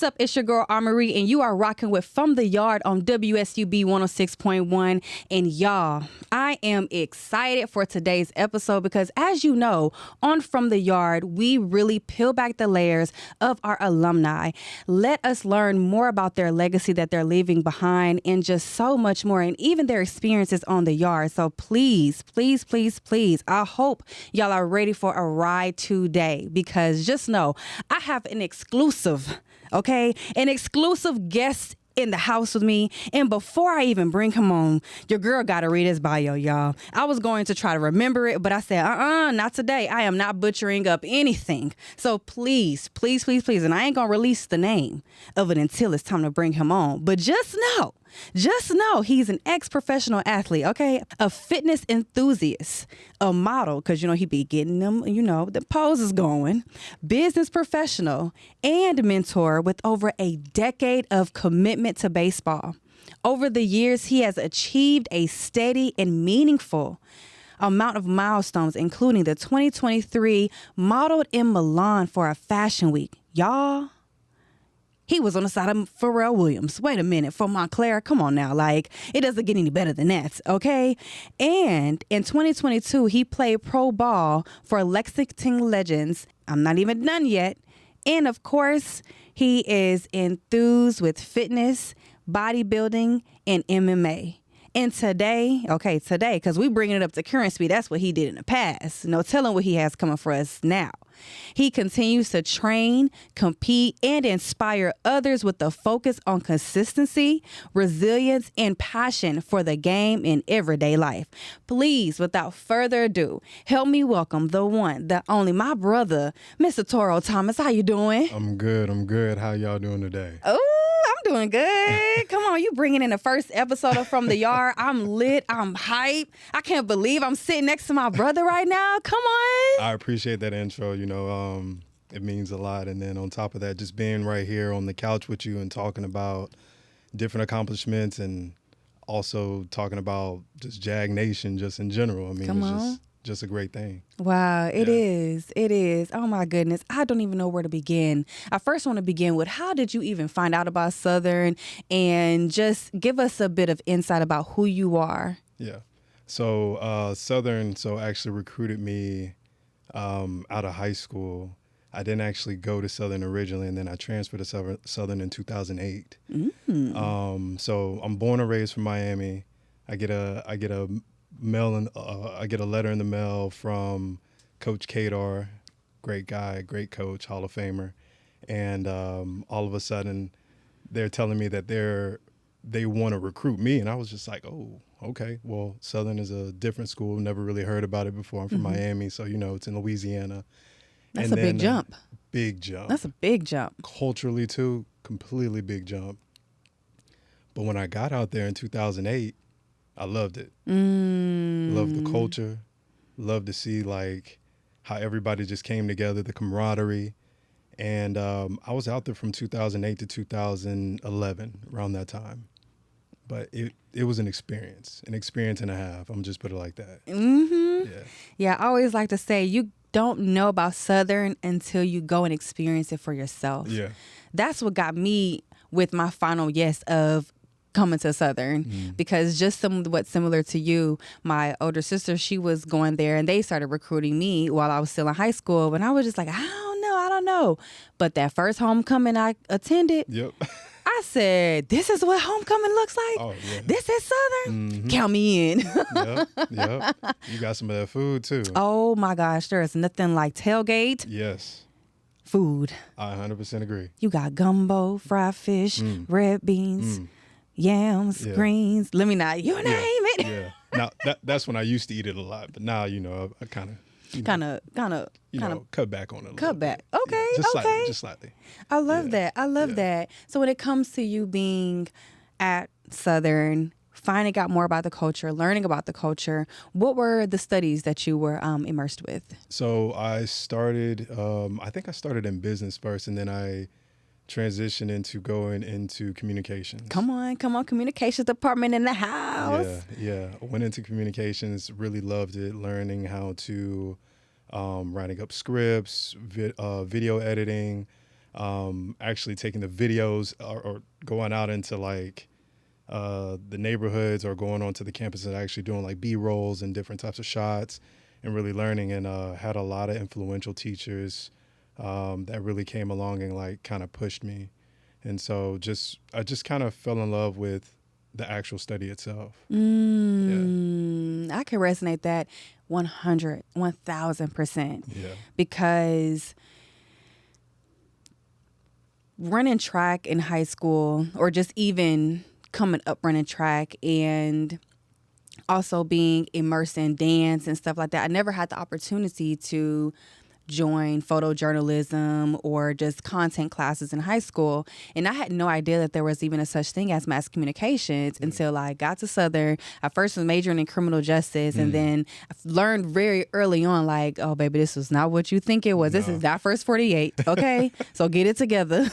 What's up? It's your girl, Amory, and you are rocking with From the Yard on WSUB 106.1. And y'all, I am excited for today's episode because, as you know, on From the Yard, we really peel back the layers of our alumni. Let us learn more about their legacy that they're leaving behind and just so much more, and even their experiences on the yard. So please, please, please, please, I hope y'all are ready for a ride today, because just know I have an exclusive guest in the house with me. And before I even bring him on, your girl got to read his bio, y'all. I was going to try to remember it, but I said, not today. I am not butchering up anything. So please, please, please, please. And I ain't going to release the name of it until it's time to bring him on. But just know he's an ex-professional athlete, okay? A fitness enthusiast, a model, because, he be getting them, the poses going, business professional, and mentor with over a decade of commitment to baseball. Over the years, he has achieved a steady and meaningful amount of milestones, including the 2023 modeled in Milan for a fashion week. Y'all, he was on the side of Pharrell Williams. Wait a minute, for Montclair? Come on now. It doesn't get any better than that, okay? And in 2022, he played pro ball for Lexington Legends. I'm not even done yet. And of course, he is enthused with fitness, bodybuilding, and MMA. And today, because we bringing it up to current speed, that's what he did in the past. No telling what he has coming for us now. He continues to train, compete, and inspire others with a focus on consistency, resilience, and passion for the game in everyday life. Please, without further ado, help me welcome the one, the only, my brother, Mr. Toro Thomas. How you doing? I'm good. How y'all doing today? Oh, I'm doing good. Come on, you bringing in the first episode of From the Yard. I'm lit. I'm hyped. I can't believe I'm sitting next to my brother right now. Come on. I appreciate that intro. It means a lot. And then on top of that, just being right here on the couch with you and talking about different accomplishments and also talking about just Jag Nation just in general. It's just a great thing. Wow, it is. It is. Oh, my goodness. I don't even know where to begin. I first want to begin with, how did you even find out about Southern? And just give us a bit of insight about who you are. Yeah. So Southern actually recruited me out of high school. I didn't actually go to Southern originally, and then I transferred to Southern in 2008. So I'm born and raised from Miami. I get a letter in the mail from Coach Kadar, great guy, great coach, Hall of Famer, and all of a sudden they're telling me that they want to recruit me, and I was just like, oh, okay. Well, Southern is a different school. Never really heard about it before. I'm from Miami, so it's in Louisiana. That's a big jump. Big jump. That's a big jump. Culturally too, completely big jump. But when I got out there in 2008, I loved it. Loved the culture. Loved to see how everybody just came together, the camaraderie. And I was out there from 2008 to 2011, around that time. But it was an experience and a half. I'm just put it like that. Mm-hmm. Yeah, I always like to say, you don't know about Southern until you go and experience it for yourself. Yeah. That's what got me with my final yes of coming to Southern, because just somewhat similar to you, my older sister, she was going there and they started recruiting me while I was still in high school. And I was just like, I don't know. But that first homecoming I attended, I said, this is what homecoming looks like? Oh, yeah. This is Southern? Count me in. Yep. You got some of that food too. Oh my gosh, there is nothing like tailgate. Yes. Food. I 100% agree. You got gumbo, fried fish, red beans, yams, greens. Let me not, you name it. Yeah. Now that's when I used to eat it a lot, but now I kind of cut back on it. Cut back. Okay. Yeah, just slightly. I love that. I love that. So when it comes to you being at Southern, finding out more about the culture, learning about the culture, what were the studies that you were immersed with? So I started. I think I started in business first, and then I transitioned into going into communications. Come on, communications department in the house. Yeah. I went into communications, really loved it, learning how to writing up scripts, video editing. actually taking the videos or going out into like the neighborhoods or going onto the campus and actually doing like B-rolls and different types of shots and really learning, and had a lot of influential teachers that really came along and like kind of pushed me. And so I just kind of fell in love with the actual study itself. I can resonate that 1000%. Yeah. Because running track in high school, or just even coming up running track, and also being immersed in dance and stuff like that, I never had the opportunity to join photojournalism or just content classes in high school. And I had no idea that there was even a such thing as mass communications until I got to Southern. I first was majoring in criminal justice, and then I learned very early on, like, oh, baby, this was not what you think it was. No. This is not First 48, okay? So get it together.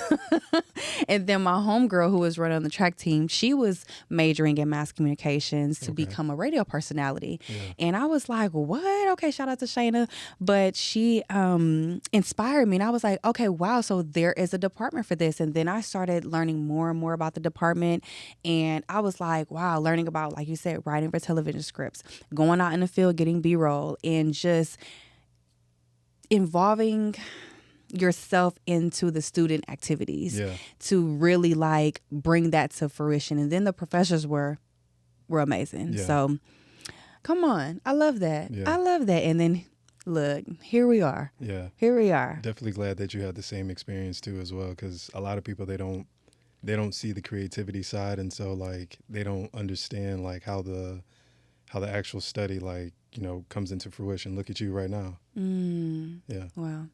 And then my homegirl who was running on the track team, she was majoring in mass communications to become a radio personality. Yeah. And I was like, what? Okay, shout out to Shayna. But she inspired me, and I was like, okay, wow, so there is a department for this. And then I started learning more and more about the department, and I was like, wow, learning about, like you said, writing for television scripts, going out in the field, getting B-roll, and just involving yourself into the student activities to really like bring that to fruition. And then the professors were amazing. So come on, I love that. I love that. And then look, here we are. Yeah. Here we are. Definitely glad that you had the same experience too as well, because a lot of people, they don't see the creativity side, and so like they don't understand like how the actual study like, you know, comes into fruition. Look at you right now. Yeah. Wow.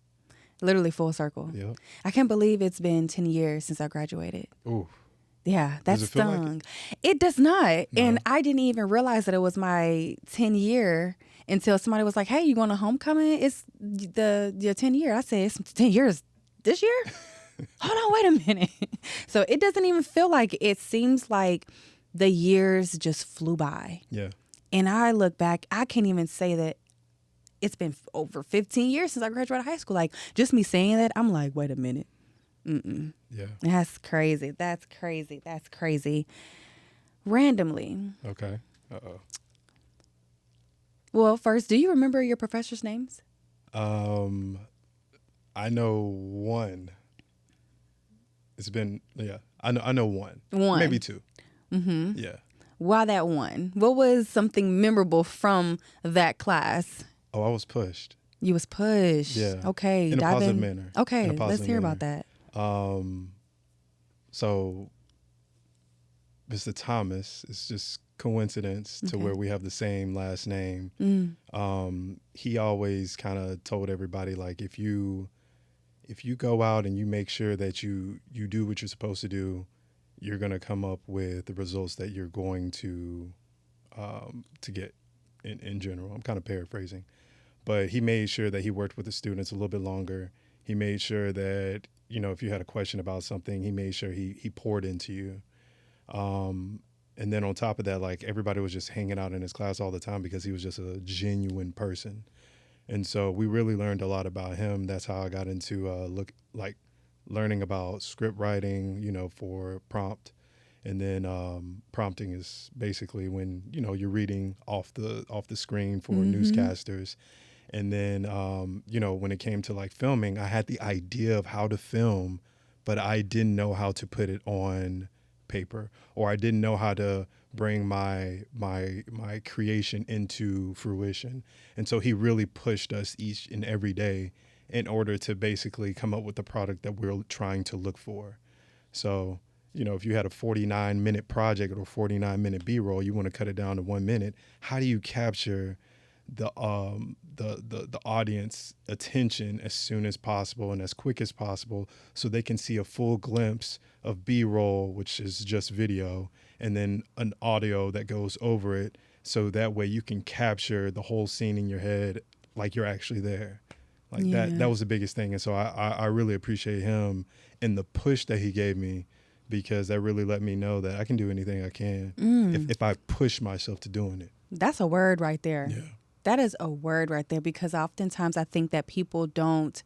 Literally full circle. Yep. I can't believe it's been 10 years since I graduated. Ooh. Yeah, that stung. It does not. No. And I didn't even realize that it was my 10 year until somebody was like, hey, you going to homecoming? It's your 10 year. I said, it's 10 years this year? Hold on, wait a minute. So it doesn't even feel like it. Seems like the years just flew by. Yeah. And I look back, I can't even say that it's been over 15 years since I graduated high school. Like, just me saying that, I'm like, wait a minute. Yeah. That's crazy. That's crazy. That's crazy. Randomly. Okay. Uh-oh. Well, first, do you remember your professors' names? I know one. It's been, I know one. One. Maybe two. Mm-hmm. Yeah. Why that one? What was something memorable from that class? Oh, I was pushed. You was pushed. Yeah. Okay. In a positive manner. Okay. Let's hear about that. So Mr. Thomas, it's just coincidence to where we have the same last name. He always kind of told everybody, like, if you go out and you make sure that you do what you're supposed to do, you're going to come up with the results that you're going to get in general. I'm kind of paraphrasing. But he made sure that he worked with the students a little bit longer. He made sure that, you know, if you had a question about something, he made sure he poured into you. And then on top of that, like, everybody was just hanging out in his class all the time because he was just a genuine person. And so we really learned a lot about him. That's how I got into learning about script writing, you know, for prompt. And then prompting is basically when, you know, you're reading off the screen for newscasters. And then, you know, when it came to like filming, I had the idea of how to film, but I didn't know how to put it on paper, or I didn't know how to bring my creation into fruition. And so he really pushed us each and every day in order to basically come up with the product that we're trying to look for. So, you know, if you had a 49-minute project or 49-minute B-roll, you want to cut it down to 1 minute. How do you capture the audience attention as soon as possible and as quick as possible so they can see a full glimpse of B-roll, which is just video, and then an audio that goes over it, so that way you can capture the whole scene in your head like you're actually there. Like that was the biggest thing. And so I really appreciate him and the push that he gave me, because that really let me know that I can do anything I can if I push myself to doing it. That's a word right there. Yeah. That is a word right there, because oftentimes I think that people don't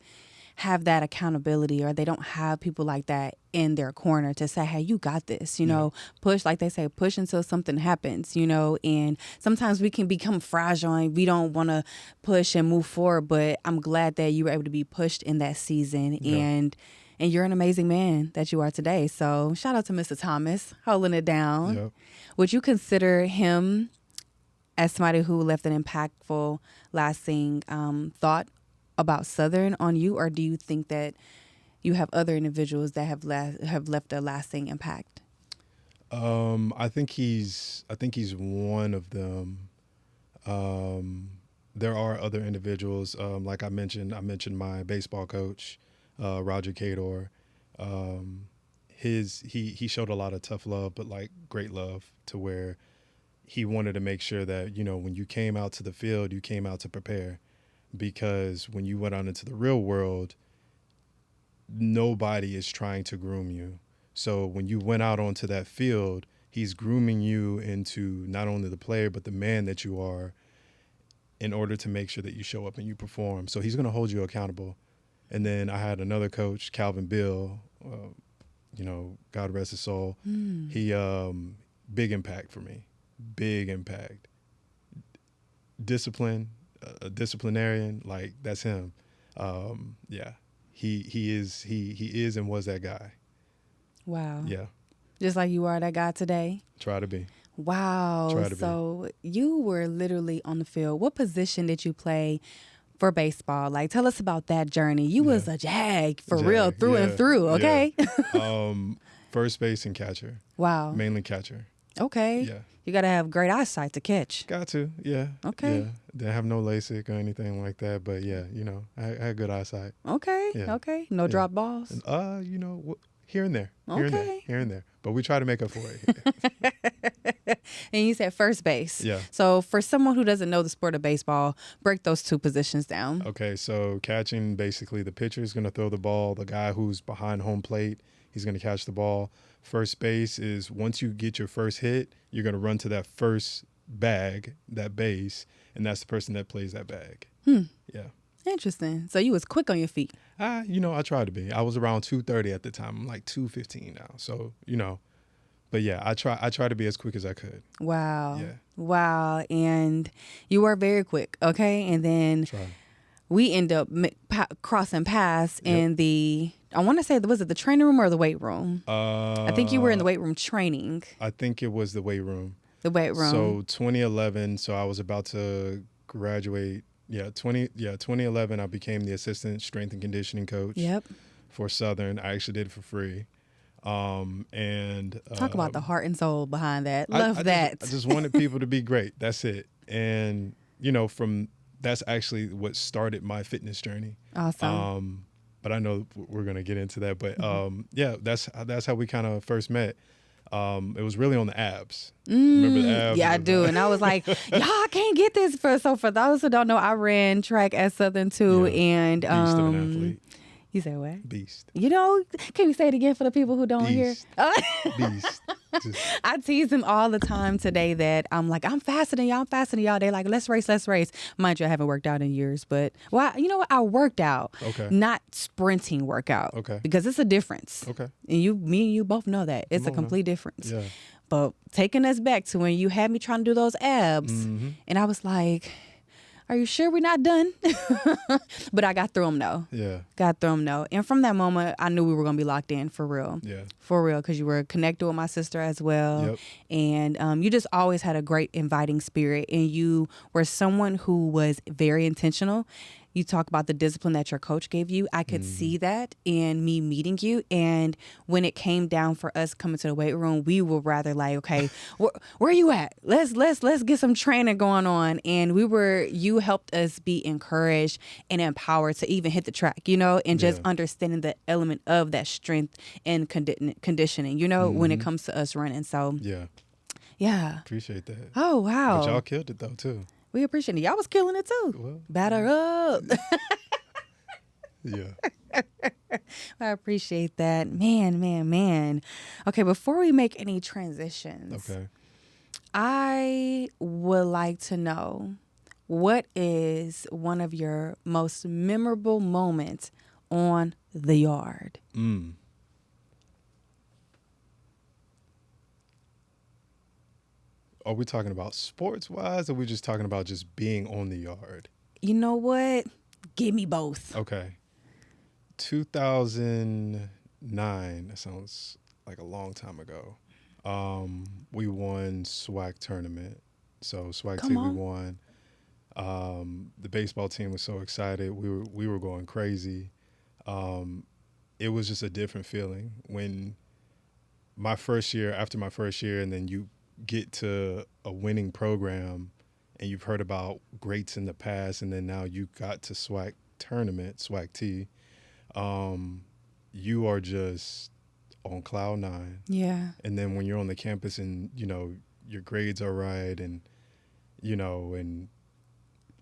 have that accountability, or they don't have people like that in their corner to say, hey, you got this, you know, push, like they say, push until something happens, you know, and sometimes we can become fragile and we don't want to push and move forward, but I'm glad that you were able to be pushed in that season, and you're an amazing man that you are today. So shout out to Mr. Thomas, holding it down. Yep. Would you consider him as somebody who left an impactful, lasting thought about Southern on you, or do you think that you have other individuals that have left a lasting impact? I think he's one of them. There are other individuals, like I mentioned my baseball coach, Roger Cador. He showed a lot of tough love, but like great love, to where he wanted to make sure that, you know, when you came out to the field, you came out to prepare, because when you went out into the real world, nobody is trying to groom you. So when you went out onto that field, he's grooming you into not only the player, but the man that you are, in order to make sure that you show up and you perform. So he's going to hold you accountable. And then I had another coach, Calvin Bill, you know, God rest his soul. He, big impact for me, big impact. Discipline, a disciplinarian, like that's him. He is and was that guy. Wow. Yeah. Just like you are that guy today. Try to be. Wow. Try to so you were literally on the field. What position did you play for baseball? Like, tell us about that journey. You was a jag for real, through and through. Okay. First base and catcher. Wow. Mainly catcher. Okay. Yeah. You got to have great eyesight to catch. Got to. Yeah. Okay. Yeah. Didn't have no LASIK or anything like that, but yeah, you know, I had good eyesight. Okay. Yeah. Okay. No drop balls. And, you know, here and there. Okay. Here and there. But we try to make up for it. And you said first base. Yeah. So for someone who doesn't know the sport of baseball, break those two positions down. Okay, so catching, basically the pitcher is going to throw the ball. The guy who's behind home plate, he's going to catch the ball. First base is, once you get your first hit, you're going to run to that first bag, that base, and that's the person that plays that bag. Yeah. Interesting. So you was quick on your feet. You know, I tried to be. I was around 2:30 at the time. I'm like 2:15 now. So, you know, but yeah, I try to be as quick as I could. Wow. Yeah. Wow. And you were very quick. Okay. And then we end up crossing paths in the, I want to say, was it the training room or the weight room? I think you were in the weight room training. I think it was the weight room. The weight room. So 2011, so I was about to graduate. 2011, I became the assistant strength and conditioning coach for Southern. I actually did it for free. And talk about the heart and soul behind that. Love that. I just wanted people to be great. That's it. And, you know, that's actually what started my fitness journey. Awesome. But I know we're going to get into that. But that's how we kind of first met. It was really on the abs. Remember the abs? Yeah, I do. And I was like, y'all can't get this. So for those who don't know, I ran track at Southern too. And beast of an athlete. You say what? Beast. You know, can you say it again for the people who don't hear? Beast. I tease them all the time today that I'm like, I'm faster than y'all. They're like, let's race. Mind you, I haven't worked out in years, but you know what? I worked out, not sprinting workout, because it's a difference. Okay. And me and you both know that it's a complete difference. Yeah. But taking us back to when you had me trying to do those abs, and I was like, are you sure we're not done? But I got through them though. Yeah. Got through them though. And from that moment, I knew we were going to be locked in for real. Yeah. For real. Because you were connected with my sister as well. Yep. And you just always had a great inviting spirit. And you were someone who was very intentional. You talk about the discipline that your coach gave you. I could see that in me meeting you. And when it came down for us coming to the weight room, we were rather like, okay, where are you at? Let's get some training going on. And you helped us be encouraged and empowered to even hit the track, you know, and just understanding the element of that strength and conditioning, you know, when it comes to us running. So yeah. Appreciate that. Oh, wow. But y'all killed it though too. We appreciate it. Y'all was killing it too. Well, Batter up. Yeah. I appreciate that. Man. Okay, before we make any transitions, I would like to know, what is one of your most memorable moments on the yard? Are we talking about sports wise, or are we just talking about just being on the yard? You know what? Give me both. Okay. 2009, that sounds like a long time ago. We won SWAC tournament. So SWAC Come team, on. we won. The baseball team was so excited. We were going crazy. It was just a different feeling when after my first year, and then you get to a winning program and you've heard about greats in the past, and then now you got to SWAC tournament, SWAC T, you are just on cloud nine. Yeah. And then when you're on the campus and, your grades are right, and, and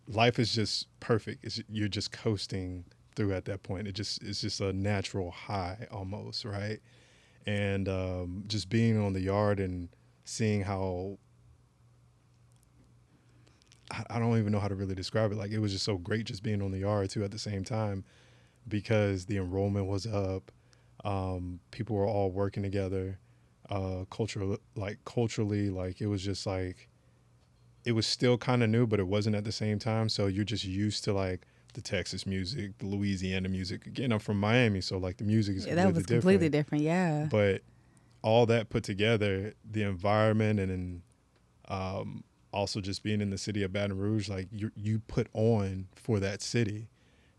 life is just perfect. You're just coasting through at that point. It's just a natural high almost, right? And just being on the yard and seeing how, I don't even know how to really describe it. Like, it was just so great just being on the yard too at the same time, because the enrollment was up. People were all working together. Culturally, it was just like, it was still kind of new, but it wasn't at the same time. So you're just used to like the Texas music, the Louisiana music. Again, I'm from Miami, so like the music is That was completely different. Yeah. But all that put together, the environment, and then also just being in the city of Baton Rouge, like you put on for that city.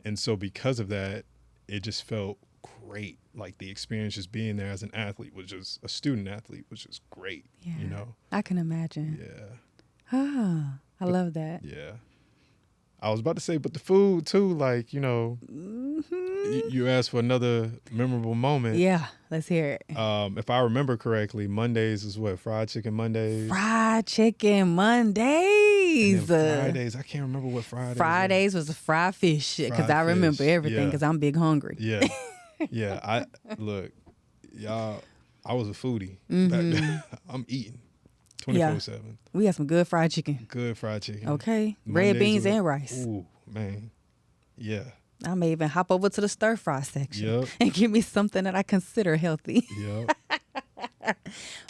And so because of that, it just felt great. Like the experience just being there as an athlete was just a student athlete was just great. Yeah. I can imagine. Yeah. I love that. Yeah. I was about to say, but the food too, like, you asked for another memorable moment. Yeah, let's hear it. If I remember correctly, Mondays is what? Fried chicken Mondays? Fried chicken Mondays. And then Fridays, I can't remember what Fridays was a fried fish, because I remember everything, because I'm big hungry. Yeah. Yeah. Look, y'all, I was a foodie. I'm eating 24/7. We got some good fried chicken. Good fried chicken. Okay. Mondays Red beans and rice. Ooh, man. Yeah. I may even hop over to the stir fry section Yep. and give me something that I consider healthy. Yep.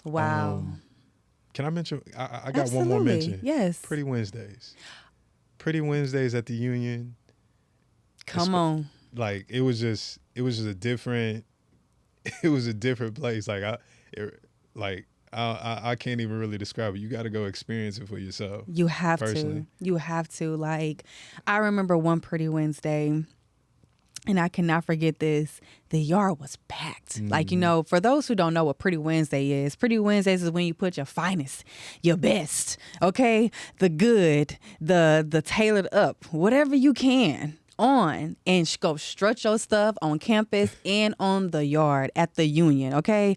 Wow. Can I mention? I got one more mention. Yes. Pretty Wednesdays. Pretty Wednesdays at the Union. Come on. Like it was just a different. It was a different place. Like I can't even really describe it. You got to go experience it for yourself. You have personally. to. You have to. Like, I remember one Pretty Wednesday, and I cannot forget this. The yard was packed. Like, for those who don't know what Pretty Wednesdays is when you put your finest, your best, okay? The good, the tailored up, whatever you can on, and go strut your stuff on campus and on the yard at the Union, okay?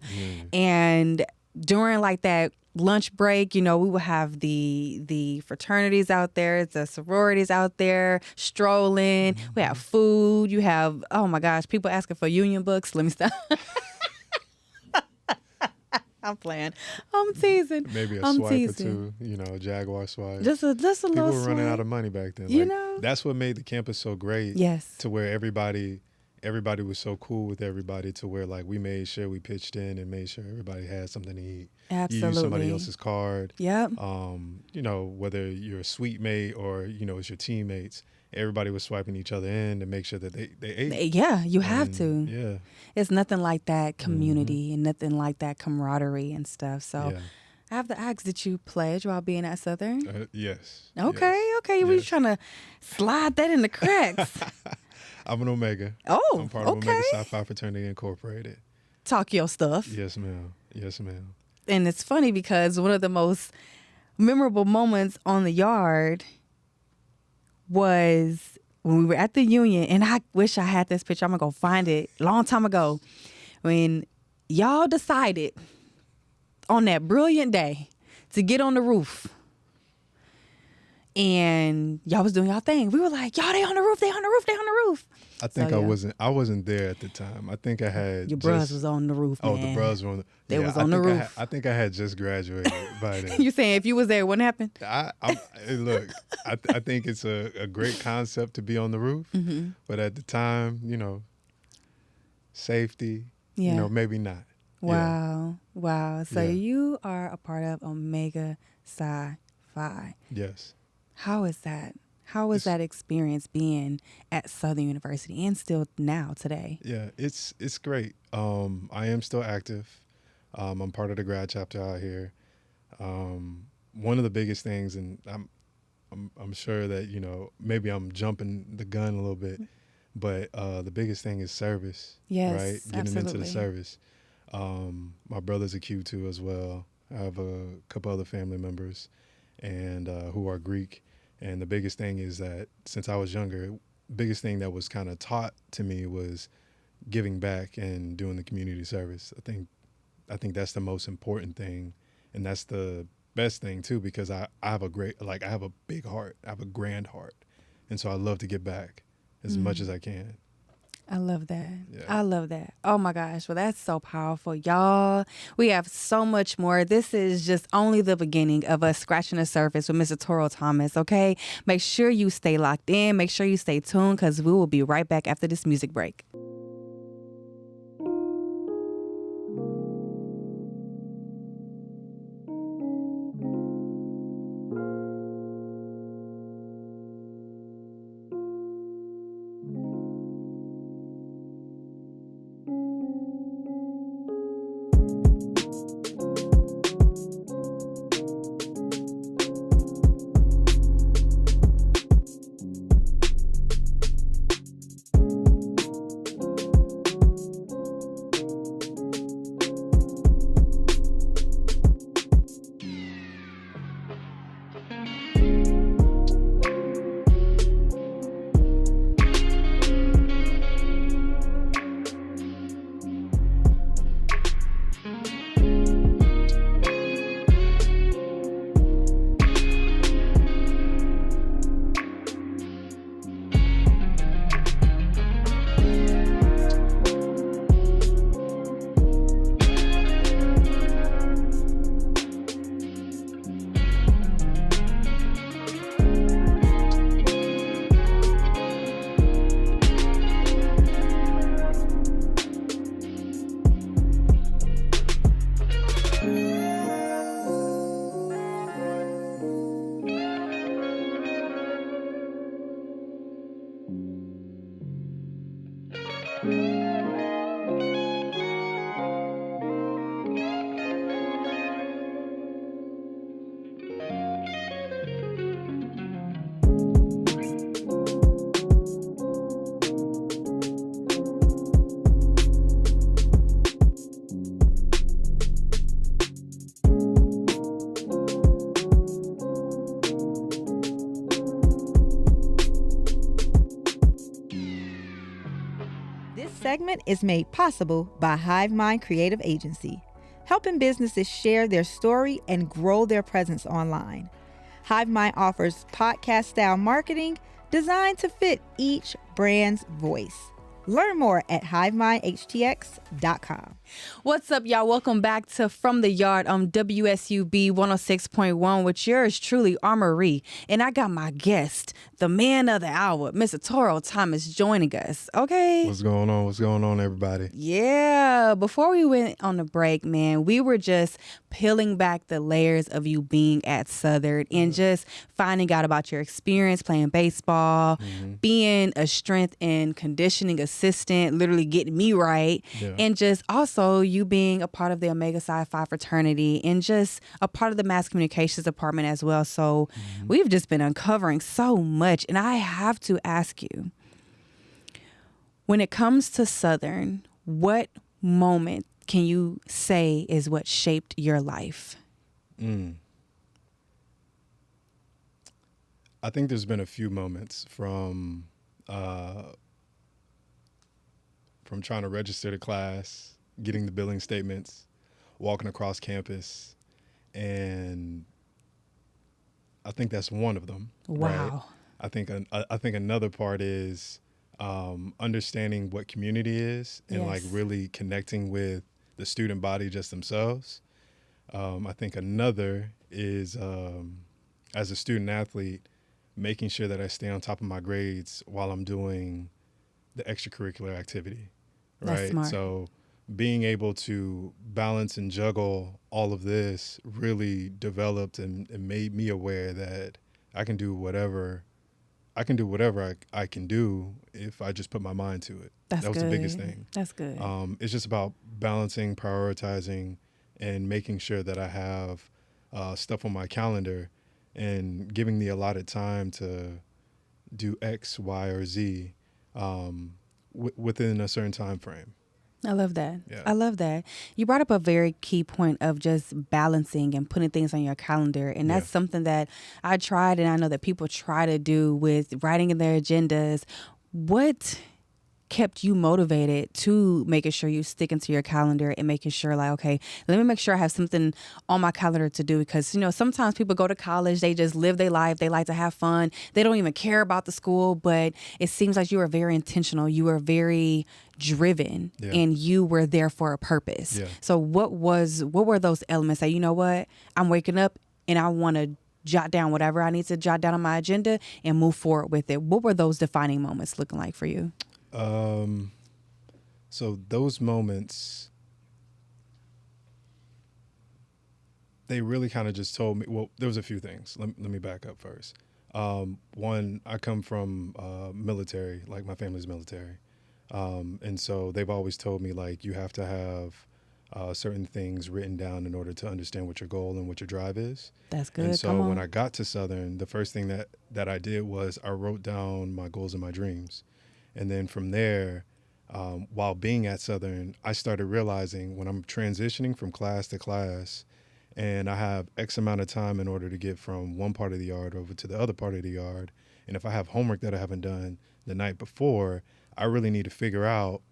And during like that lunch break, we would have the fraternities out there, the sororities out there strolling. We have food. You have, oh my gosh, people asking for Union books. Let me stop. I'm playing. I'm teasing. Maybe a I'm swipe teasing. or two, a Jaguar swipe. Just a little People were running swipe. out of money back then. You Like, know? That's what made the campus so great. Yes. To where everybody was so cool with everybody, to where like we made sure we pitched in and made sure everybody had something to eat. Absolutely. You use somebody else's card. Yep. Whether you're a suite mate or, it's your teammates, everybody was swiping each other in to make sure that they ate. Yeah, you have to. Yeah. It's nothing like that community and nothing like that camaraderie and stuff. So I have to ask, did you pledge while being at Southern? Yes. Okay, yes. okay. We trying to slide that in the cracks. I'm an Omega. Oh, I'm part of okay. Omega Psi Phi Fraternity Incorporated. Talk your stuff. Yes, ma'am. Yes, ma'am. And it's funny because one of the most memorable moments on the yard was when we were at the Union, and I wish I had this picture. I'm going to go find it a long time ago, when y'all decided on that brilliant day to get on the roof. And y'all was doing y'all thing. We were like, y'all, they on the roof, they on the roof, they on the roof. I think I wasn't there at the time. I think I had your bros was on the roof. Oh, man. the bros were on the They was on the roof. I think I had just graduated by then. You saying if you was there, what happened? Look, I think it's a great concept to be on the roof, but at the time, safety, Yeah. maybe not. Wow. Wow. So Yeah. you are a part of Omega Psi Phi. Yes. How is that? How was that experience being at Southern University and still now today? Yeah, it's great. I am still active. I'm part of the grad chapter out here. One of the biggest things, and I'm sure that maybe I'm jumping the gun a little bit, but the biggest thing is service. Yes, right? Getting into the absolutely. service. My brother's a Q2 as well. I have a couple other family members, and who are Greek. And the biggest thing is that since I was younger, biggest thing that was kind of taught to me was giving back and doing the community service. I think that's the most important thing, and that's the best thing too, because I have I have a big heart. I have a grand heart, and so I love to give back as much as I can. I love that. Yeah. I love that. Oh my gosh. Well, that's so powerful. Y'all, we have so much more. This is just only the beginning of us scratching the surface with Mr. Toro Thomas, okay? Make sure you stay locked in. Make sure you stay tuned because we will be right back after this music break. This segment is made possible by Hive Mind Creative Agency, helping businesses share their story and grow their presence online. Hive Mind offers podcast-style marketing designed to fit each brand's voice. Learn more at HivemindHTX.com. What's up, y'all? Welcome back to From the Yard on WSUB 106.1 with yours truly, Armory. And I got my guest, the man of the hour, Mr. Toro Thomas, joining us. Okay? What's going on? What's going on, everybody? Yeah. Before we went on the break, man, we were just peeling back the layers of you being at Southern and just finding out about your experience playing baseball, being a strength and conditioning assistant, literally getting me right, and just also you being a part of the Omega Psi Phi fraternity and just a part of the mass communications department as well. So we've just been uncovering so much. And I have to ask you, when it comes to Southern, what moment can you say is what shaped your life? I think there's been a few moments from trying to register to class, getting the billing statements, walking across campus, and I think that's one of them. Wow. Right? I think another part is understanding what community is and like really connecting with the student body just themselves. I think another is as a student athlete, making sure that I stay on top of my grades while I'm doing the extracurricular activity. That's right? smart. So being able to balance and juggle all of this really developed and made me aware that I can do whatever I can do if I just put my mind to it. That's That was good. the biggest thing. That's good. It's just about balancing, prioritizing, and making sure that I have stuff on my calendar and giving the allotted time to do X, Y, or Z within a certain time frame. I love that. Yeah. I love that. You brought up a very key point of just balancing and putting things on your calendar. And that's something that I tried, and I know that people try to do with writing in their agendas. What kept you motivated to making sure you stick into your calendar and making sure like, okay, let me make sure I have something on my calendar to do? Because, you know, sometimes people go to college, they just live their life. They like to have fun. They don't even care about the school, but it seems like you were very intentional. You were very driven and you were there for a purpose. Yeah. So what were those elements that, you know what, I'm waking up and I want to jot down whatever I need to jot down on my agenda and move forward with it? What were those defining moments looking like for you? So those moments, they really kind of just told me, well, there was a few things. Let me back up first. One, I come from military, like my family's military. And so they've always told me, like, you have to have certain things written down in order to understand what your goal and what your drive is. That's good. And so Come on. when I got to Southern, the first thing that I did was I wrote down my goals and my dreams. And then from there, while being at Southern, I started realizing when I'm transitioning from class to class and I have X amount of time in order to get from one part of the yard over to the other part of the yard, and if I have homework that I haven't done the night before, I really need to figure out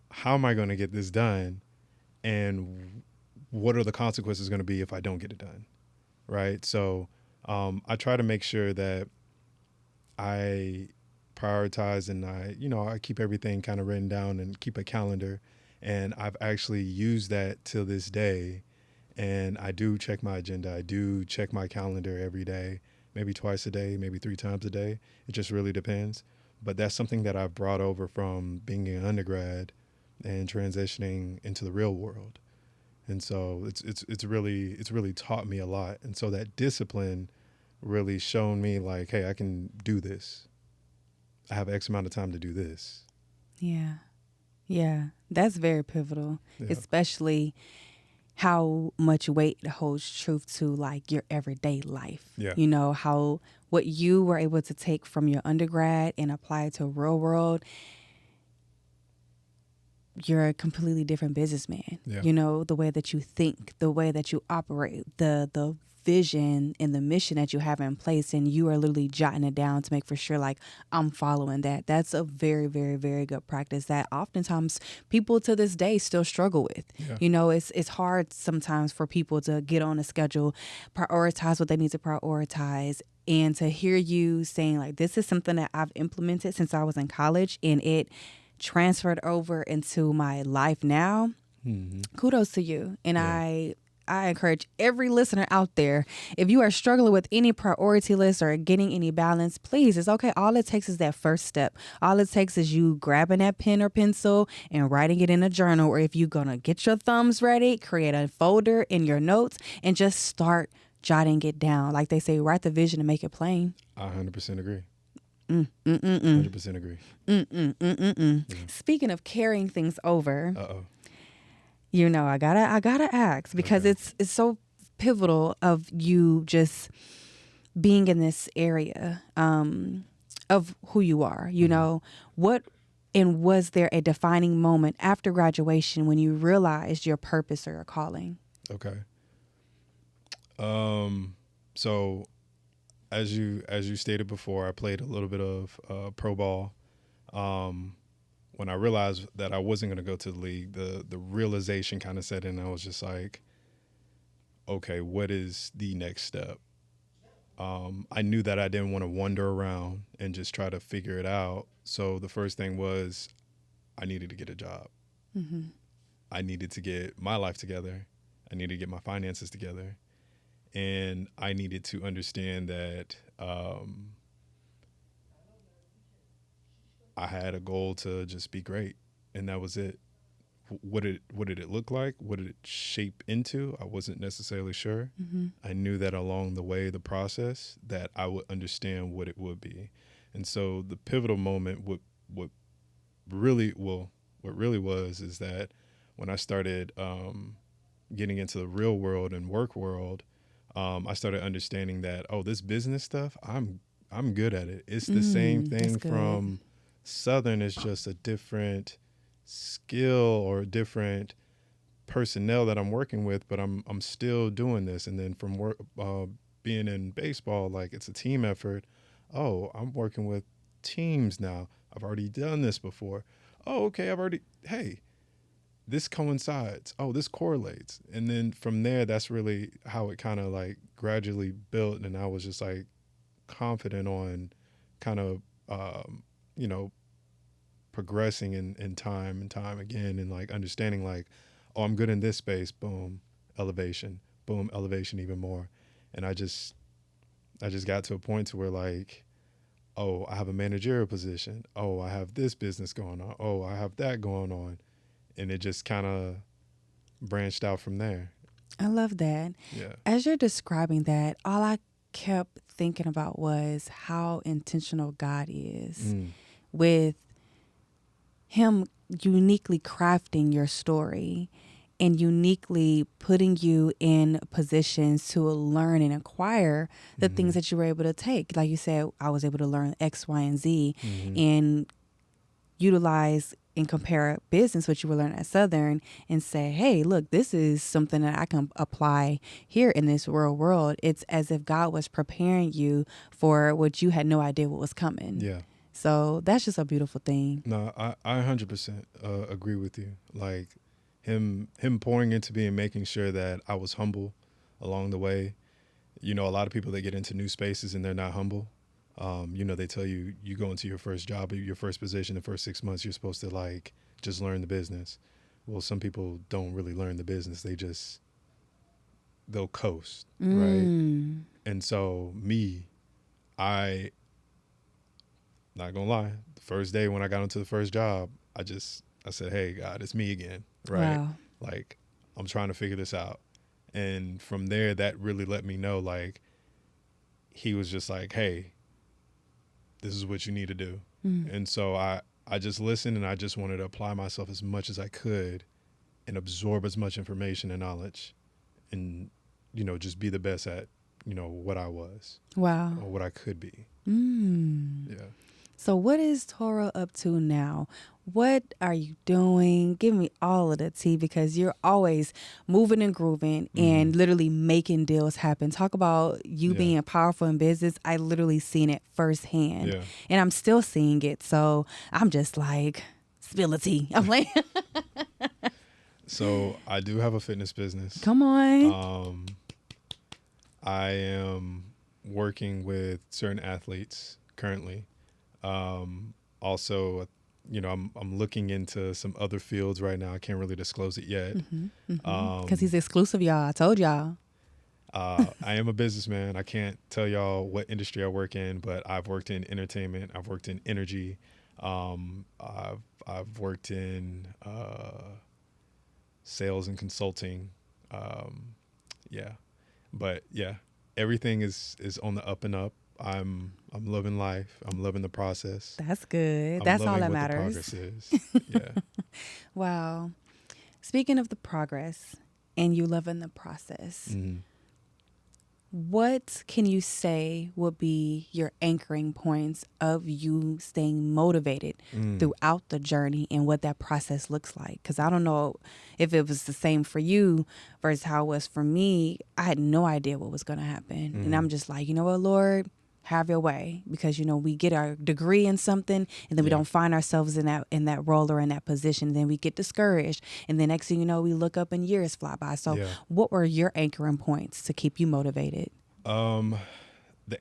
how am I going to get this done and what are the consequences going to be if I don't get it done, right? So I try to make sure that I prioritize and I keep everything kind of written down and keep a calendar. And I've actually used that till this day. And I do check my agenda. I do check my calendar every day, maybe twice a day, maybe 3 times a day. It just really depends. But that's something that I've brought over from being an undergrad and transitioning into the real world. And so it's really taught me a lot. And so that discipline really shown me like, hey, I can do this. I have X amount of time to do this. Yeah. Yeah. That's very pivotal, especially how much weight it holds truth to like your everyday life. Yeah. You know, what you were able to take from your undergrad and apply it to real world. You're a completely different businessman. Yeah. You know, the way that you think, the way that you operate, the vision and the mission that you have in place, and you are literally jotting it down to make for sure like I'm following that. That's a very, very, very good practice that oftentimes people to this day still struggle with. Yeah. You know, it's hard sometimes for people to get on a schedule, prioritize what they need to prioritize, and to hear you saying like, this is something that I've implemented since I was in college and it transferred over into my life now. Mm-hmm. Kudos to you. And Yeah. I encourage every listener out there, if you are struggling with any priority list or getting any balance, please, it's okay. All it takes is that first step. All it takes is you grabbing that pen or pencil and writing it in a journal, or if you're going to get your thumbs ready, create a folder in your notes and just start jotting it down. Like they say, write the vision and make it plain. I 100% agree. 100% agree. Yeah. Speaking of carrying things over, Uh-oh. you know, I gotta ask because it's so pivotal of you just being in this area of who you are. You know, was there a defining moment after graduation when you realized your purpose or your calling? Okay. So as you stated before, I played a little bit of pro ball. When I realized that I wasn't going to go to the league, the realization kind of set in. I was just like, okay, what is the next step? I knew that I didn't want to wander around and just try to figure it out. So the first thing was I needed to get a job. Mm-hmm. I needed to get my life together. I needed to get my finances together. And I needed to understand that I had a goal to just be great. and that was it. What did it look like? What did it shape into? I wasn't necessarily sure. I knew that along the way, the process, that I would understand what it would be. And so the pivotal moment, what really was is that when I started getting into the real world and work world, I started understanding that, oh, this business stuff, I'm good at it. It's the same thing from Southern. It's just a different skill or different personnel that I'm working with, but I'm still doing this. And then from work, being in baseball, like, it's a team effort. Oh, I'm working with teams now. I've already done this before. Oh, okay, hey, this coincides. Oh, this correlates. And then from there, that's really how it kind of like gradually built. And I was just like confident on kind of, you know, progressing in time and time again, and like understanding like, oh, I'm good in this space, boom, elevation even more. And I just got to a point to where like, oh, I have a managerial position. Oh, I have this business going on. Oh, I have that going on. And it just kind of branched out from there. I love that. Yeah. As you're describing that, all I kept thinking about was how intentional God is with him uniquely crafting your story and uniquely putting you in positions to learn and acquire the things that you were able to take. Like you said, I was able to learn X, Y, and Z and utilize and compare business, what you were learning at Southern, and say, hey, look, this is something that I can apply here in this real world. It's as if God was preparing you for what you had no idea what was coming. Yeah. So that's just a beautiful thing. No, I 100% agree with you. Like him pouring into me and making sure that I was humble along the way. You know, a lot of people that get into new spaces and they're not humble. You know, they tell you go into your first job, your first position, the first 6 months, you're supposed to like just learn the business. Well, some people don't really learn the business. They'll coast, right? And so not gonna lie, the first day when I got into the first job, I said, hey, God, it's me again, right? Wow. Like, I'm trying to figure this out. And from there, that really let me know, like, he was just like, hey, this is what you need to do. And so I just listened, and I just wanted to apply myself as much as I could and absorb as much information and knowledge and, you know, just be the best at, you know, what I was. Wow. Or what I could be. Yeah. So what is Toro up to now? What are you doing? Give me all of the tea, because you're always moving and grooving and literally making deals happen. Talk about you being powerful in business. I literally seen it firsthand, and I'm still seeing it. So I'm just like, spill the tea. I'm like, so I do have a fitness business. Come on. I am working with certain athletes currently. Also, you know, I'm looking into some other fields right now. I can't really disclose it yet. Because he's exclusive, y'all. I told y'all. I am a businessman. I can't tell y'all what industry I work in, but I've worked in entertainment. I've worked in energy. I've worked in sales and consulting. But yeah, everything is on the up and up. I'm loving life. I'm loving the process. That's good. That's all that matters. The progress is. Yeah. Wow. Speaking of the progress and you loving the process, what can you say would be your anchoring points of you staying motivated throughout the journey and what that process looks like? Because I don't know if it was the same for you versus how it was for me. I had no idea what was going to happen. And I'm just like, you know what, Lord? Have your way, because, you know, we get our degree in something and then we don't find ourselves in that role or in that position. Then we get discouraged. And then next thing you know, we look up and years fly by. So what were your anchoring points to keep you motivated? The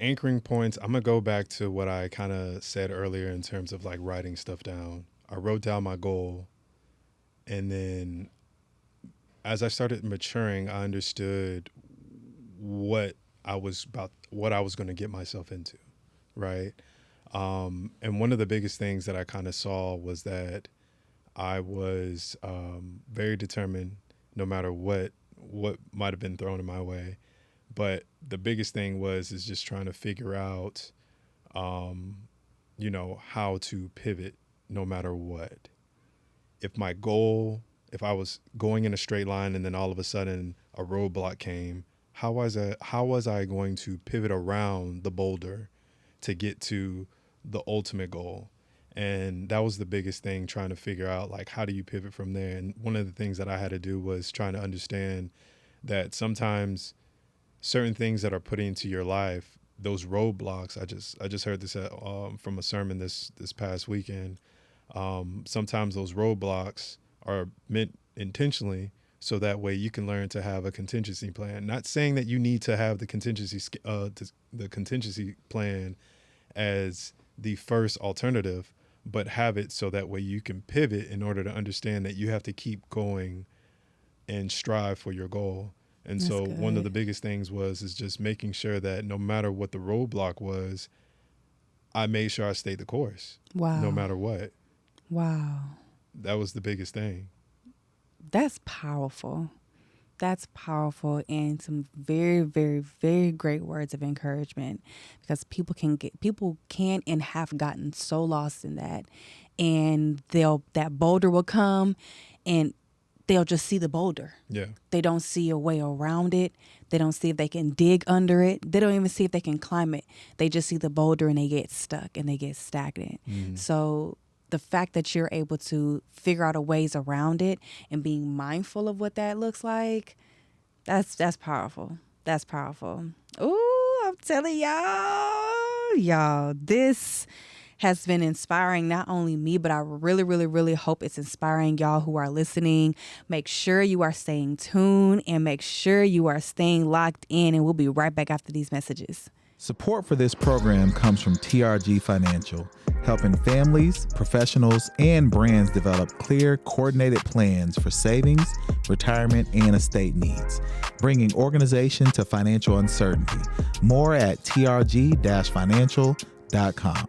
anchoring points, I'm going to go back to what I kind of said earlier in terms of like writing stuff down. I wrote down my goal. And then as I started maturing, I understood what I was going to get myself into, right? And one of the biggest things that I kind of saw was that I was very determined, no matter what might have been thrown in my way. But the biggest thing is just trying to figure out, how to pivot no matter what. If I was going in a straight line and then all of a sudden a roadblock came, how was I going to pivot around the boulder to get to the ultimate goal? And that was the biggest thing, trying to figure out, like, how do you pivot from there? And one of the things that I had to do was trying to understand that sometimes certain things that are put into your life, those roadblocks, I just heard this from a sermon this past weekend. Sometimes those roadblocks are meant intentionally so that way you can learn to have a contingency plan. Not saying that you need to have the contingency plan as the first alternative, but have it so that way you can pivot in order to understand that you have to keep going and strive for your goal. And That's so good. One of the biggest things is just making sure that no matter what the roadblock was, I made sure I stayed the course. Wow. No matter what. Wow. That was the biggest thing. That's powerful. That's powerful, and some very, very, very great words of encouragement, because people can and have gotten so lost in that, and that boulder will come and they'll just see the boulder. Yeah. They don't see a way around it. They don't see if they can dig under it. They don't even see if they can climb it. They just see the boulder and they get stuck and they get stagnant. Mm-hmm. So the fact that you're able to figure out a ways around it and being mindful of what that looks like, that's powerful. That's powerful. Ooh, I'm telling y'all, this has been inspiring not only me, but I really, really, really hope it's inspiring y'all who are listening. Make sure you are staying tuned and make sure you are staying locked in, and we'll be right back after these messages. Support for this program comes from TRG Financial, helping families, professionals, and brands develop clear, coordinated plans for savings, retirement, and estate needs, bringing organization to financial uncertainty. More at trg-financial.com.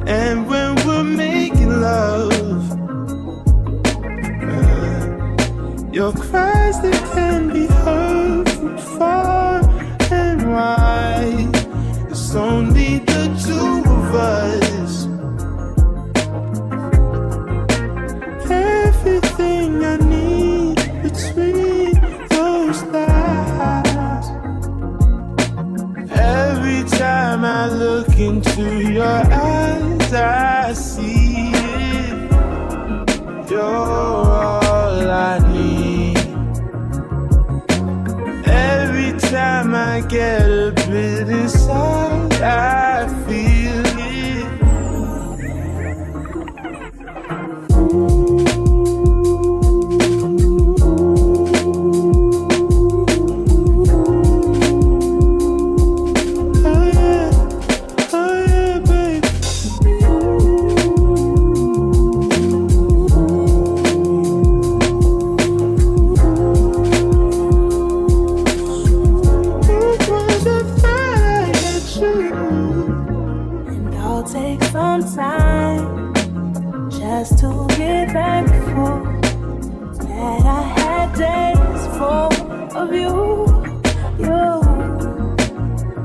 And when we're making love, your cries that can be heard from far and wide. It's only the two of us. Everything I need between those lines. Every time I look into your eyes, I see it. You're all I need. Every time I get a bit inside, I feel it. Take some time just to get back and forth. That I had days full of you,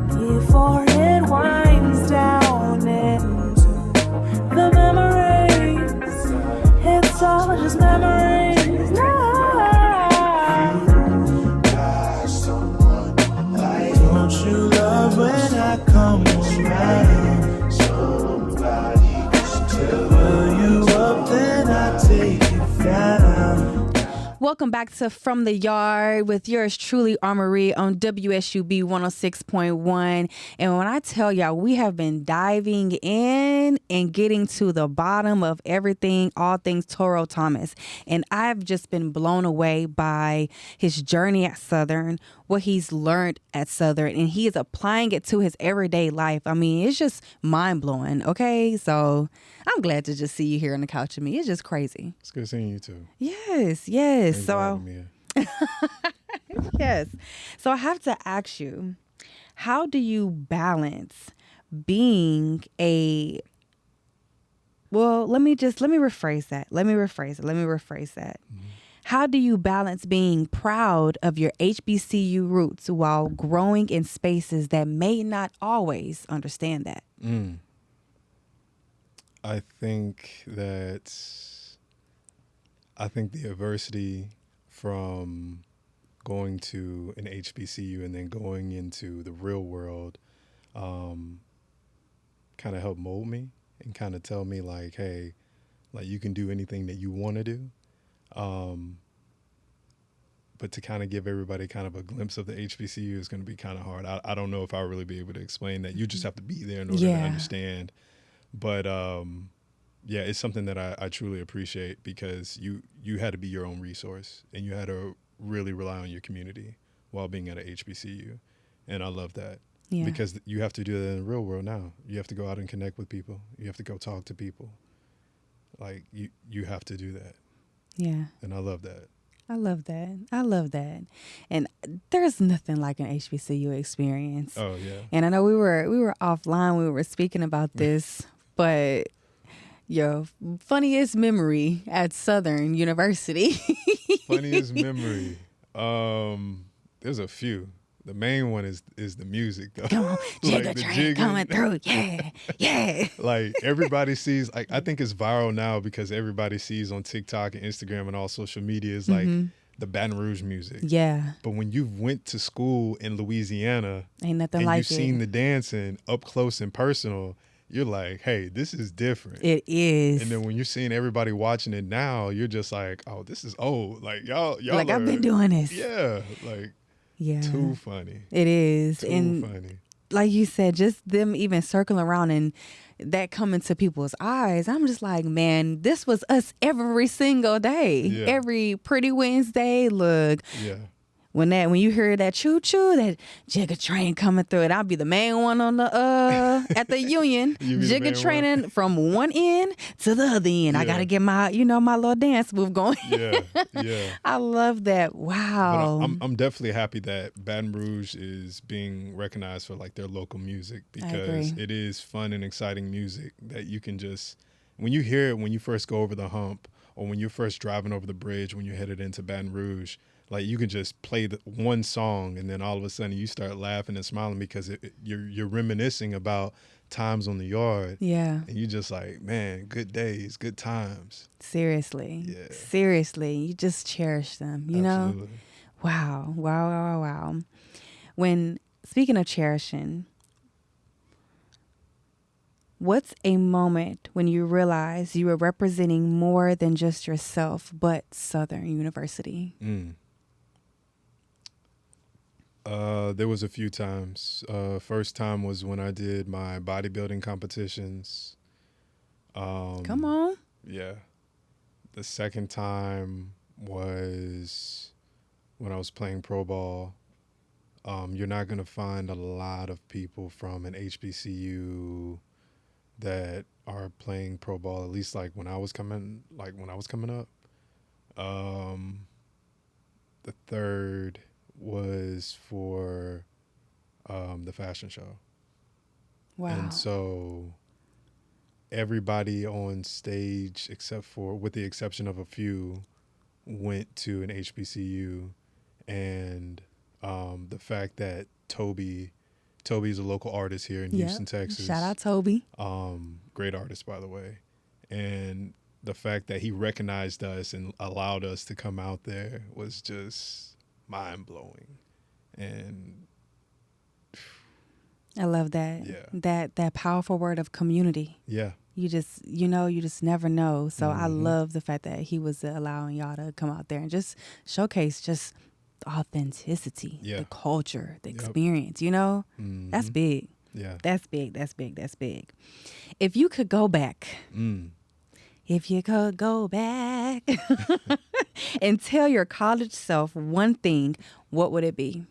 before it winds down into the memories. It's all just memories now. Don't you love when I come around? Welcome back to From the Yard with yours truly, Armory, on WSUB 106.1. And when I tell y'all, we have been diving in and getting to the bottom of everything, all things Toro Thomas. And I've just been blown away by his journey at Southern, what he's learned at Southern, and he is applying it to his everyday life. I mean, it's just mind-blowing, okay? So I'm glad to just see you here on the couch with me. It's just crazy. It's good seeing you too. Yes. Thanks for So having me here. yes. So I have to ask you, how do you balance being a, well, let me rephrase that. How do you balance being proud of your HBCU roots while growing in spaces that may not always understand that? I think the adversity from going to an HBCU and then going into the real world kind of helped mold me and kind of tell me like, hey, like you can do anything that you want to do. But to kind of give everybody kind of a glimpse of the HBCU is going to be kind of hard. I don't know if I'll really be able to explain that. You just have to be there in order to understand. But yeah, it's something that I truly appreciate because you had to be your own resource and you had to really rely on your community while being at a HBCU. And I love that. Yeah. Because you have to do that in the real world now. You have to go out and connect with people. You have to go talk to people. Like you have to do that. Yeah. And I love that. I love that. And there's nothing like an HBCU experience. Oh, yeah. And I know we were offline, we were speaking about this, but your funniest memory at Southern University. Funniest memory. There's a few. The main one is the music, though. Come on, jigger like train coming through. Yeah. Like everybody sees, like I think it's viral now because everybody sees on TikTok and Instagram and all social media is like the Baton Rouge music. Yeah. But when you went to school in Louisiana, ain't nothing and like you've seen the dancing up close and personal, you're like, hey, this is different. It is. And then when you're seeing everybody watching it now, you're just like, oh, this is old. Like y'all like I've been doing this. Yeah. Like. Yeah. Too funny. It is. Too funny. Like you said, just them even circling around and that coming to people's eyes. I'm just like, man, this was us every single day. Yeah. Every Pretty Wednesday. Look. Yeah. When you hear that choo choo, that jigger train coming through it, I'll be the main one on the at the Union, jigger training from one end to the other end. Yeah. I gotta get my my little dance move going. Yeah. I love that. Wow. But I'm definitely happy that Baton Rouge is being recognized for like their local music because it is fun and exciting music that you can just when you hear it when you first go over the hump or when you're first driving over the bridge when you're headed into Baton Rouge. Like you can just play the one song and then all of a sudden you start laughing and smiling because you're reminiscing about times on the yard. Yeah. And you just like, man, good days, good times. Seriously. Yeah. Seriously. You just cherish them, you know? Wow. When, speaking of cherishing, what's a moment when you realize you were representing more than just yourself, but Southern University? There was a few times. First time was when I did my bodybuilding competitions. Come on. Yeah. The second time was when I was playing pro ball. You're not going to find a lot of people from an HBCU that are playing pro ball, at least like when I was coming up. The third was for the fashion show. Wow. And so everybody on stage with the exception of a few went to an HBCU, and the fact that Toby's a local artist here in Houston, Texas. Shout out Toby. Great artist, by the way. And the fact that he recognized us and allowed us to come out there was just mind-blowing. And I love that. Yeah. That powerful word of community. Yeah. you just never know. So I love the fact that he was allowing y'all to come out there and just showcase just the authenticity, the culture, the experience, That's big. Yeah. That's big. That's big. That's big. If you could go back, if you could go back and tell your college self one thing, what would it be?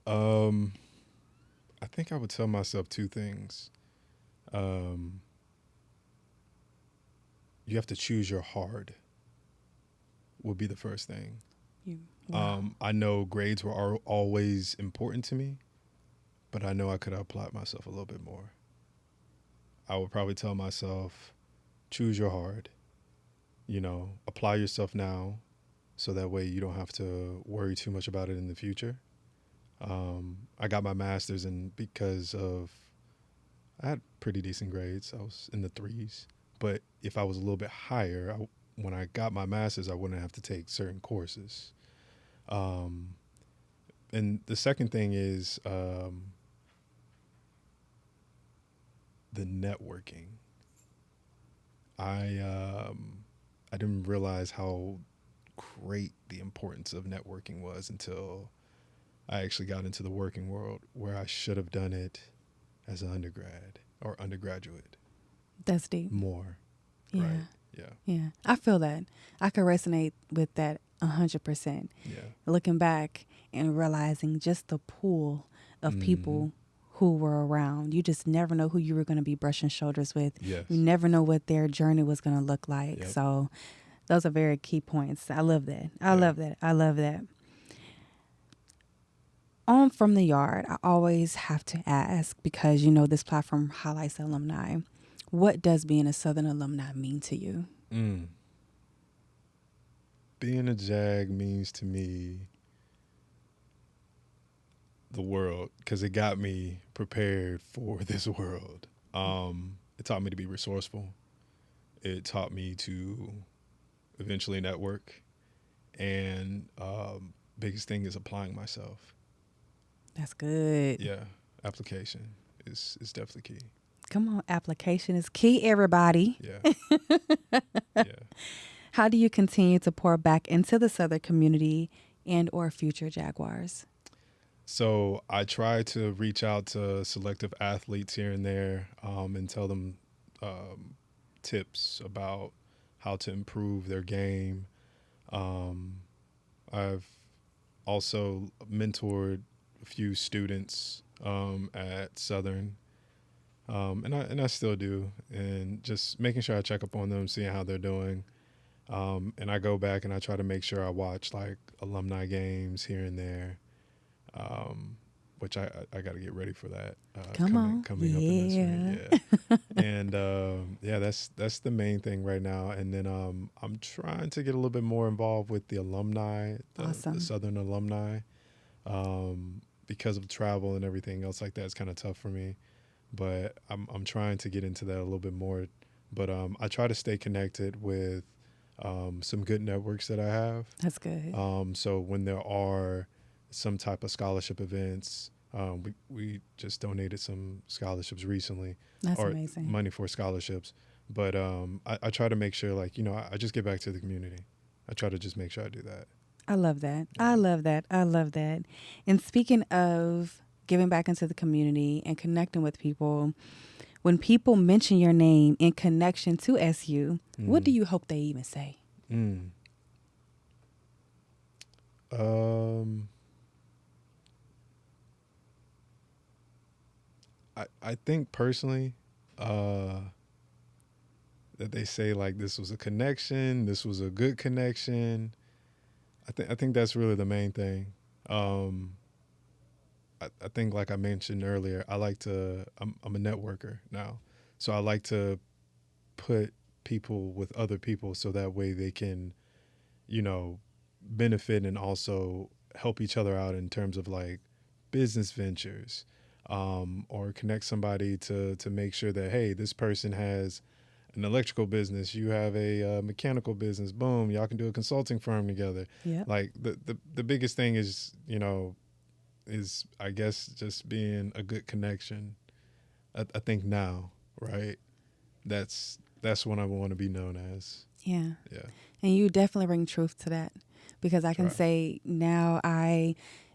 I think I would tell myself two things. You have to choose your hard would be the first thing. I know grades were always important to me, but I know I could have applied myself a little bit more. I would probably tell myself, choose your hard, apply yourself now so that way you don't have to worry too much about it in the future. I got my master's because I had pretty decent grades. I was in the 3s, but if I was a little bit higher, when I got my master's, I wouldn't have to take certain courses. And the second thing is the networking. I didn't realize how great the importance of networking was until I actually got into the working world, where I should have done it as an undergrad or undergraduate. That's deep. More. Yeah. Right? Yeah. I feel that. I could resonate with that 100%. Yeah. Looking back and realizing just the pool of people who were around. You just never know who you were going to be brushing shoulders with. Yes. You never know what their journey was going to look like. Yep. So those are very key points. I love that. I love that. On From the Yard, I always have to ask, because this platform highlights alumni, what does being a Southern alumni mean to you? Being a JAG means to me the world, because it got me prepared for this world. It taught me to be resourceful. It taught me to eventually network. And biggest thing is applying myself. That's good. Yeah, application is definitely key. Come on, application is key, everybody. Yeah. Yeah. How do you continue to pour back into the Southern community and or future Jaguars? So I try to reach out to selective athletes here and there and tell them tips about how to improve their game. I've also mentored a few students at Southern, and I still do, and just making sure I check up on them, seeing how they're doing. And I go back and I try to make sure I watch like alumni games here and there, which I got to get ready for that. Coming up in this week. Yeah. And that's the main thing right now. And then I'm trying to get a little bit more involved with the alumni, the Southern alumni, because of travel and everything else like that. It's kind of tough for me, but I'm trying to get into that a little bit more. But I try to stay connected with some good networks that I have. That's good. So when there are some type of scholarship events, we just donated some scholarships recently. That's amazing. Money for scholarships. But I try to make sure, like, I just give back to the community. I try to just make sure I do that. I love that. I love that. I love that. And speaking of giving back into the community and connecting with people, when people mention your name in connection to SU, what do you hope they even say? I think personally that they say like this was a connection, this was a good connection. I think that's really the main thing. I think, like I mentioned earlier, I'm a networker now. So I like to put people with other people so that way they can, benefit and also help each other out in terms of like business ventures, or connect somebody to make sure that, hey, this person has an electrical business, you have a mechanical business, boom, y'all can do a consulting firm together. Yeah. Like the biggest thing is, is I guess just being a good connection. I think now, right? that's what I want to be known as. Yeah. Yeah. And you definitely bring truth to that, because I can say now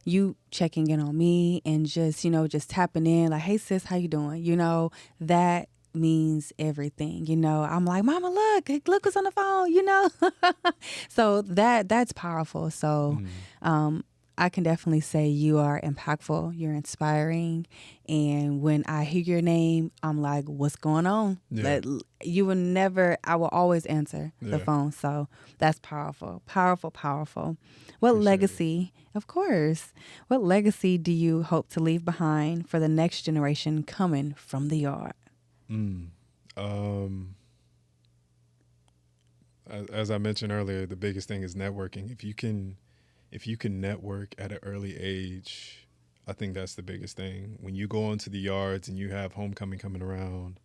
you checking in on me and just, just tapping in like, hey sis, how you doing? That means everything. I'm like, mama, look what's on the phone, so that's powerful. So, I can definitely say you are impactful, you're inspiring, and when I hear your name, I'm like, what's going on? Yeah. I will always answer the phone. So that's powerful. What Appreciate legacy, of course, what legacy do you hope to leave behind for the next generation coming from the yard? As I mentioned earlier, the biggest thing is networking. If you can network at an early age, I think that's the biggest thing. When you go into the yards and you have homecoming coming around,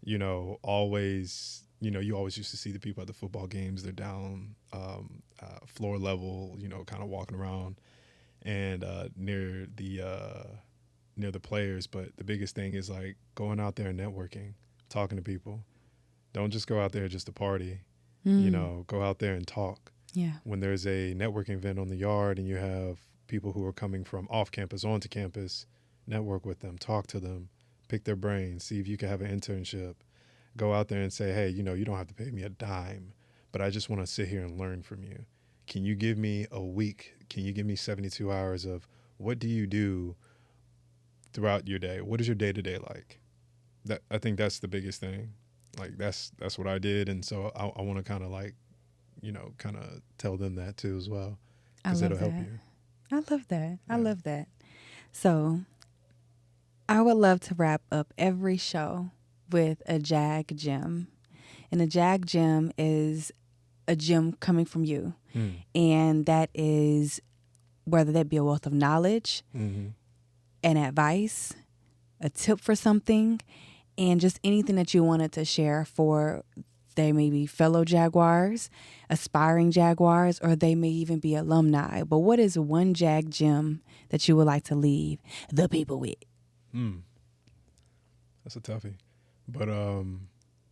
you always used to see the people at the football games. They're down floor level, kind of walking around and near the players. But the biggest thing is like going out there and networking, talking to people. Don't just go out there just to party. Go out there and talk. Yeah. When there's a networking event on the yard and you have people who are coming from off campus onto campus, network with them, talk to them, pick their brains, see if you can have an internship. Go out there and say, hey, you don't have to pay me a dime, but I just want to sit here and learn from you. Can you give me a week? Can you give me 72 hours of what do you do throughout your day? What is your day-to-day like? I think that's the biggest thing. Like that's what I did. And so I want to kind of like, kind of tell them that too as well, because it'll help you. I love that. Yeah. I love that. So I would love to wrap up every show with a JAG gem. And a JAG gem is a gem coming from you. And that is whether that be a wealth of knowledge, an advice, a tip for something, and just anything that you wanted to share for they may be fellow Jaguars, aspiring Jaguars, or they may even be alumni. But what is one JAG gem that you would like to leave the people with? That's a toughie. But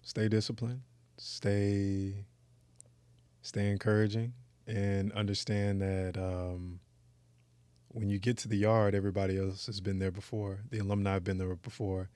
stay disciplined, stay encouraging, and understand that when you get to the yard, everybody else has been there before. The alumni have been there before.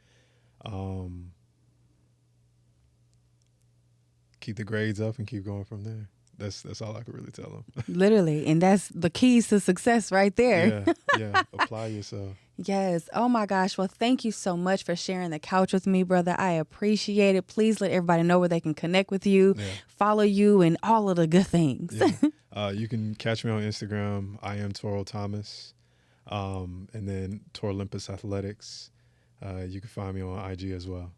Keep the grades up and keep going from there. That's all I could really tell them. Literally. And that's the keys to success right there. Yeah. Apply yourself. Yes. Oh my gosh. Well, thank you so much for sharing the couch with me, brother. I appreciate it. Please let everybody know where they can connect with you, follow you, and all of the good things. You can catch me on Instagram. I am Toro Thomas. And then Toro Olympus Athletics. You can find me on IG as well.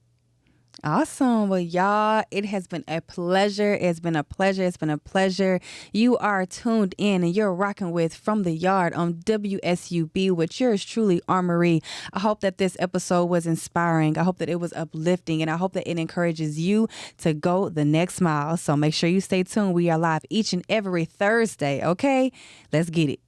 Awesome. Well, y'all, it has been a pleasure. It's been a pleasure. You are tuned in and you're rocking with From the Yard on WSUB with yours truly, Armory. I hope that this episode was inspiring. I hope that it was uplifting, and I hope that it encourages you to go the next mile. So make sure you stay tuned. We are live each and every Thursday. Okay, let's get it.